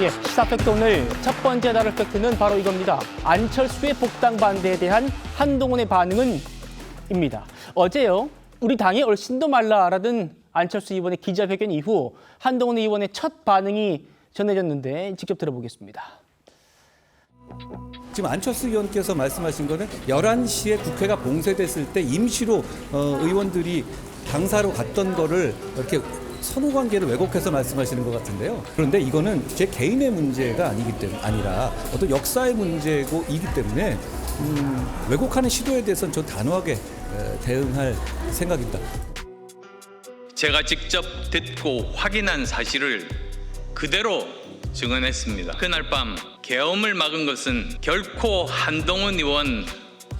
예, 시사팩트 오늘 첫 번째 다룰 팩트는 바로 이겁니다. 안철수의 복당 반대에 대한 한동훈의 반응은 입니다. 어제요, 우리 당이 얼씬도 말라라던 안철수 의원의 기자회견 이후 한동훈 의원의 첫 반응이 전해졌는데 직접 들어보겠습니다. 지금 안철수 의원께서 말씀하신 거는 11시에 국회가 봉쇄됐을 때 임시로 의원들이 당사로 갔던 거를 이렇게 선후 관계를 왜곡해서 말씀하시는 것 같은데요. 그런데 이거는 제 개인의 문제가 아니라 어떤 역사의 문제이기 때문에 왜곡하는 시도에 대해서는 저 단호하게 대응할 생각입니다. 제가 직접 듣고 확인한 사실을 그대로 증언했습니다. 그날 밤 계엄을 막은 것은 결코 한동훈 의원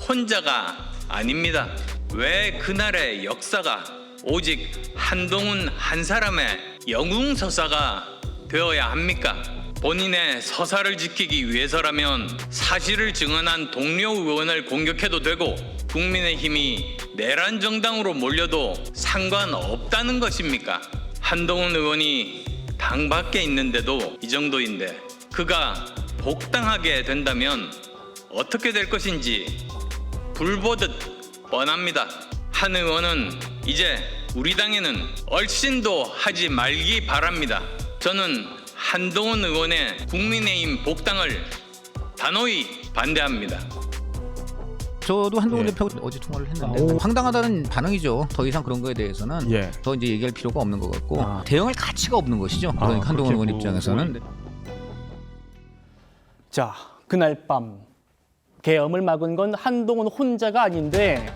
혼자가 아닙니다. 왜 그날의 역사가 오직 한동훈 한 사람의 영웅서사가 되어야 합니까? 본인의 서사를 지키기 위해서라면 사실을 증언한 동료 의원을 공격해도 되고 국민의힘이 내란 정당으로 몰려도 상관없다는 것입니까? 한동훈 의원이 당 밖에 있는데도 이 정도인데 그가 복당하게 된다면 어떻게 될 것인지 불보듯 뻔합니다. 한 의원은 이제 우리 당에는 얼씬도 하지 말기 바랍니다. 저는 한동훈 의원의 국민의힘 복당을 단호히 반대합니다. 저도 한동훈 대표 어제 통화를 했는데 황당하다는 반응이죠. 더 이상 그런 거에 대해서는 더 이제 얘기할 필요가 없는 것 같고 대응할 가치가 없는 것이죠. 그러니까 한동훈 의원 입장에서는. 자, 그날 밤 계엄을 막은 건 한동훈 혼자가 아닌데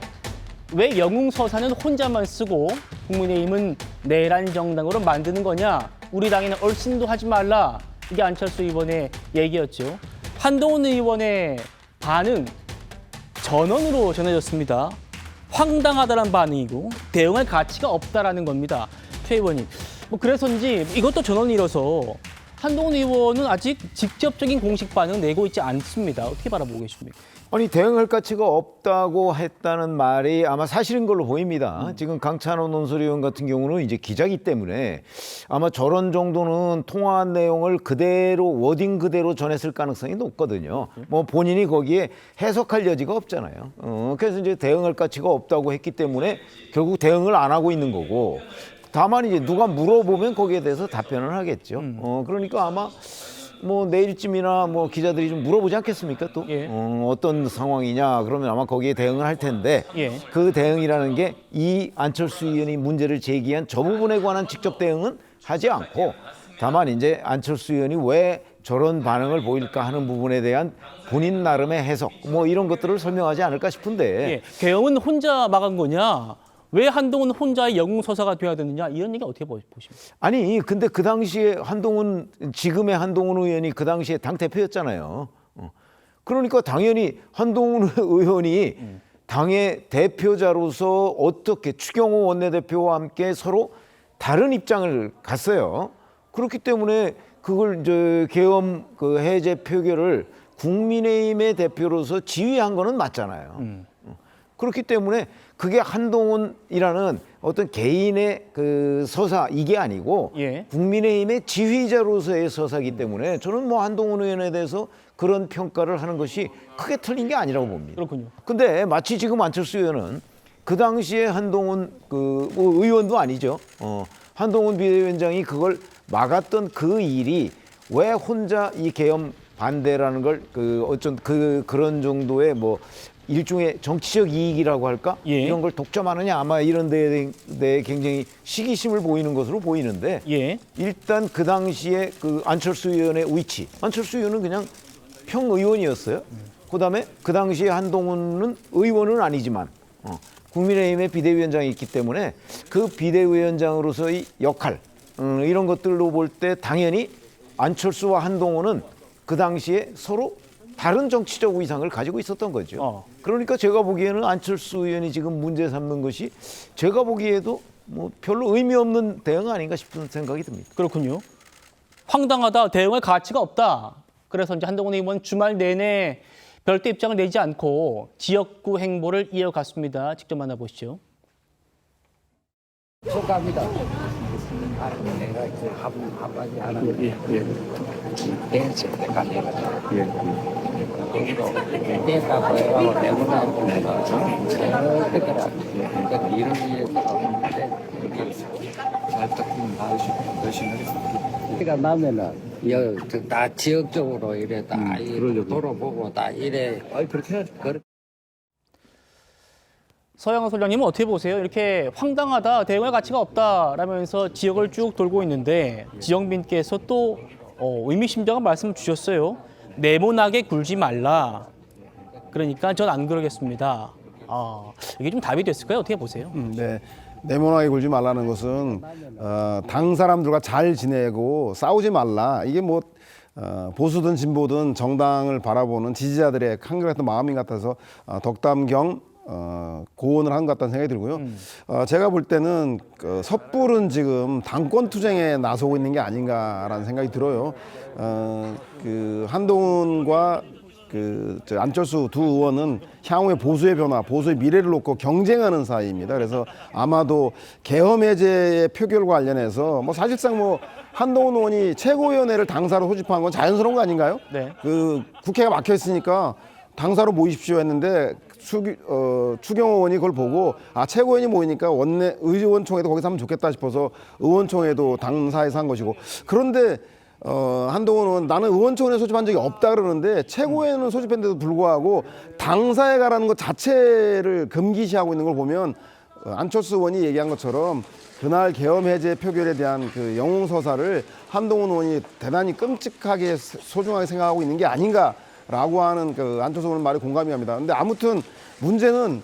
왜 영웅서사는 혼자만 쓰고 국민의힘은 내란 정당으로 만드는 거냐? 우리 당에는 얼씬도 하지 말라. 이게 안철수 의원의 얘기였죠. 한동훈 의원의 반응 전원으로 전해졌습니다. 황당하다는 반응이고 대응할 가치가 없다라는 겁니다. 최 의원님, 뭐 그래서인지 이것도 전원이라서 한동훈 의원은 아직 직접적인 공식 반응 내고 있지 않습니다. 어떻게 바라보고 계십니까? 아니 대응할 가치가 없다고 했다는 말이 아마 사실인 걸로 보입니다. 지금 강찬호 논설위원 같은 경우는 이제 기자기 때문에 아마 저런 정도는 통화한 내용을 그대로 워딩 그대로 전했을 가능성이 높거든요. 뭐 본인이 거기에 해석할 여지가 없잖아요. 그래서 이제 대응할 가치가 없다고 했기 때문에 결국 대응을 안 하고 있는 거고 다만 이제 누가 물어보면 거기에 대해서 답변을 하겠죠. 그러니까 아마 뭐 내일쯤이나 뭐 기자들이 좀 물어보지 않겠습니까? 또 어떤 상황이냐 그러면 아마 거기에 대응을 할 텐데 그 대응이라는 게 이 안철수 의원이 문제를 제기한 저 부분에 관한 직접 대응은 하지 않고 다만 이제 안철수 의원이 왜 저런 반응을 보일까 하는 부분에 대한 본인 나름의 해석 뭐 이런 것들을 설명하지 않을까 싶은데 계엄은 혼자 막은 거냐? 왜 한동훈 혼자의 영웅서사가 돼야 되느냐? 이런 얘기 어떻게 보십니까? 아니 근데 그 당시에 지금의 한동훈 의원이 그 당시에 당 대표였잖아요. 그러니까 당연히 한동훈 의원이 당의 대표자로서 어떻게 추경호 원내대표와 함께 서로 다른 입장을 갔어요. 그렇기 때문에 그걸 이제 계엄 그 해제 표결을 국민의힘의 대표로서 지휘한 거는 맞잖아요. 그렇기 때문에 그게 한동훈이라는 어떤 개인의 그 서사 이게 아니고 국민의힘의 지휘자로서의 서사이기 때문에 저는 뭐 한동훈 의원에 대해서 그런 평가를 하는 것이 크게 틀린 게 아니라고 봅니다. 그렇군요. 근데 마치 지금 안철수 의원은 그 당시에 한동훈 뭐 의원도 아니죠. 한동훈 비대위원장이 그걸 막았던 그 일이 왜 혼자 이 계엄 반대라는 걸 그런 정도의 뭐 일종의 정치적 이익이라고 할까? 이런 걸 독점하느냐 아마 이런 데에 굉장히 시기심을 보이는 것으로 보이는데 일단 그 당시에 그 안철수 의원의 위치 안철수 의원은 그냥 평의원이었어요. 그다음에 그 당시에 한동훈은 의원은 아니지만 국민의힘의 비대위원장이 있기 때문에 그 비대위원장으로서의 역할 이런 것들로 볼 때 당연히 안철수와 한동훈은 그 당시에 서로 다른 정치적 위상을 가지고 있었던 거죠. 그러니까 제가 보기에는 안철수 의원이 지금 문제 삼는 것이 제가 보기에도 뭐 별로 의미 없는 대응 아닌가 싶은 생각이 듭니다. 그렇군요. 황당하다, 대응할 가치가 없다. 그래서 이제 한동훈 의원 주말 내내 별도 입장을 내지 않고 지역구 행보를 이어갔습니다. 직접 만나보시죠. 갑니다. 내가 이제 한마디 안 하고 댄스 때까지 해가지고 거기로 댄스하고 해가고 내보내고 내가 그때라 그러니까 일을 위해서 이렇게 잘 부탁드립니다. 열심히 하겠습니다. 그가 나면은 다 지역적으로 이래 다 돌아보고 다 이래 그렇게 해야죠. 서영호 소장님은 어떻게 보세요? 이렇게 황당하다, 대응할 가치가 없다라면서 지역을 쭉 돌고 있는데 지역민께서 또 의미심장한 말씀을 주셨어요. 네모나게 굴지 말라. 그러니까 전 안 그러겠습니다. 이게 좀 답이 됐을까요? 어떻게 보세요? 네. 네모나게 굴지 말라는 것은 당 사람들과 잘 지내고 싸우지 말라. 이게 뭐 보수든 진보든 정당을 바라보는 지지자들의 한결같은 마음인 것 같아서 덕담경 고언을 한 것 같다는 생각이 들고요. 제가 볼 때는 섣불은 지금 당권 투쟁에 나서고 있는 게 아닌가라는 생각이 들어요. 그 한동훈과 안철수 두 의원은 향후의 보수의 변화, 보수의 미래를 놓고 경쟁하는 사이입니다. 그래서 아마도 계엄 해제의 표결과 관련해서 뭐 사실상 뭐 한동훈 의원이 최고위원회를 당사로 소집한 건 자연스러운 거 아닌가요? 네. 그 국회가 막혀 있으니까 당사로 모이십시오 했는데 추경호 의원이 그걸 보고 최고위원이 모이니까 원내 의원총회도 거기서 하면 좋겠다 싶어서 의원총회도 당사에서 한 것이고, 그런데 한동훈 의원 나는 의원총회 소집한 적이 없다 그러는데 최고위원은 소집했는데도 불구하고 당사에 가라는 것 자체를 금기시하고 있는 걸 보면 안철수 의원이 얘기한 것처럼 그날 계엄 해제 표결에 대한 그 영웅서사를 한동훈 의원이 대단히 끔찍하게 소중하게 생각하고 있는 게 아닌가라고 하는 그 안철수 의원 말에 공감이 갑니다. 근데 아무튼 문제는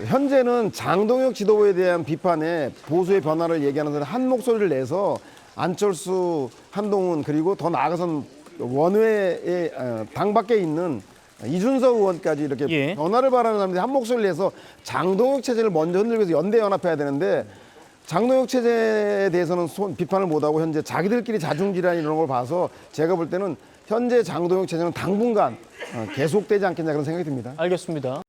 현재는 장동혁 지도부에 대한 비판에 보수의 변화를 얘기하는 사람 한 목소리를 내서 안철수, 한동훈 그리고 더 나아가서는 원외에 당 밖에 있는 이준석 의원까지 이렇게 변화를 바라는 사람들이 한 목소리를 내서 장동혁 체제를 먼저 흔들기 위해서 연대 연합해야 되는데 장동혁 체제에 대해서는 비판을 못하고 현재 자기들끼리 자중질환 이런 걸 봐서 제가 볼 때는 현재 장동혁 체제는 당분간 계속되지 않겠냐 그런 생각이 듭니다. 알겠습니다.